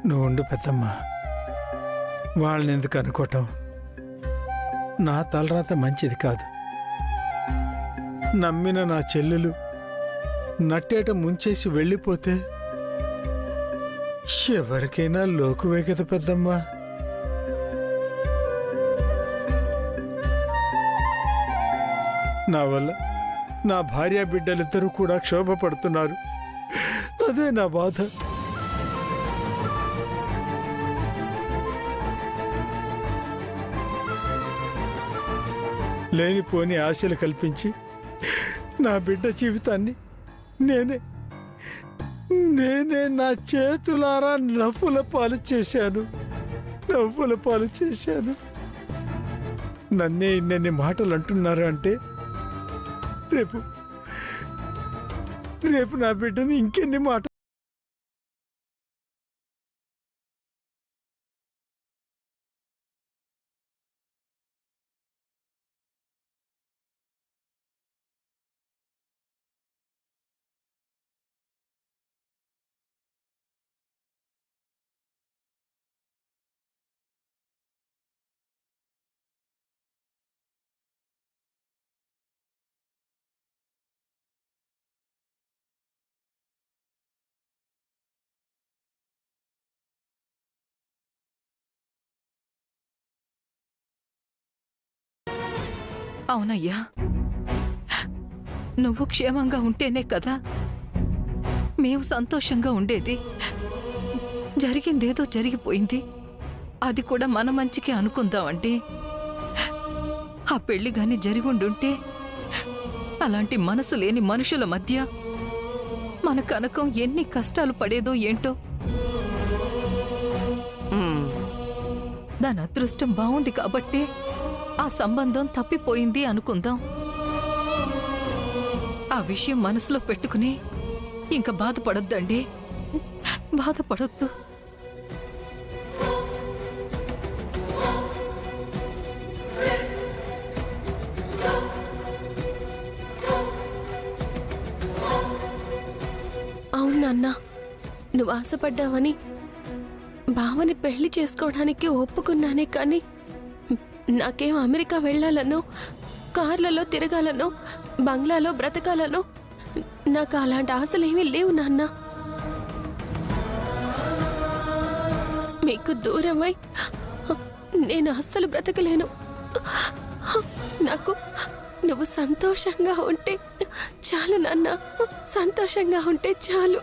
నువ్వు ఉండు పెద్దమ్మ. వాళ్ళని ఎందుకు అనుకోవటం? నా తలరాత మంచిది కాదు. నమ్మిన నా చెల్లెలు నట్టేట ముంచేసి వెళ్ళిపోతే ఎవరికైనా లోకువే కదా పెద్దమ్మా. నా వల్ల నా భార్య బిడ్డలిద్దరూ కూడా క్షోభపడుతున్నారు. అదే నా బాధ. లేనిపోని ఆశలు కల్పించి నా బిడ్డ జీవితాన్ని నేనే నా చేతులారా నవ్వుల పాలు చేశాను. నన్నే ఇన్నెన్ని మాటలు అంటున్నారు అంటే రేపు నా బిడ్డని ఇంకెన్ని మాటలు. అవునయ్యా, నువ్వు క్షేమంగా ఉంటేనే కదా మేము సంతోషంగా ఉండేది. జరిగిందేదో జరిగిపోయింది. అది కూడా మన మంచికే అనుకుందామండి. ఆ పెళ్లి గాని జరిగుండుంటే అలాంటి మనసు లేని మనుషుల మధ్య మన కనకం ఎన్ని కష్టాలు పడేదో ఏంటో. దాని అదృష్టం బాగుంది కాబట్టి ఆ సంబంధం తప్పిపోయింది అనుకుందాం. ఆ విషయం మనసులో పెట్టుకుని ఇంకా బాధపడొద్దండి. బాధపడొద్దు. అవునన్నా, నువ్వు ఆశపడ్డావని బావని పెళ్లి చేసుకోవడానికి ఒప్పుకున్నానే కానీ నాకేం అమెరికా వెళ్లాలనో, కార్లలో తిరగాలనో, బంగ్లాలో బ్రతకాలనో నాకు అలాంటి ఆశలేమీ లేవు నాన్న. మీకు దూరమై నేను అస్సలు బ్రతకలేను. నాకు నువ్వు సంతోషంగా ఉంటే చాలు నాన్న, సంతోషంగా ఉంటే చాలు.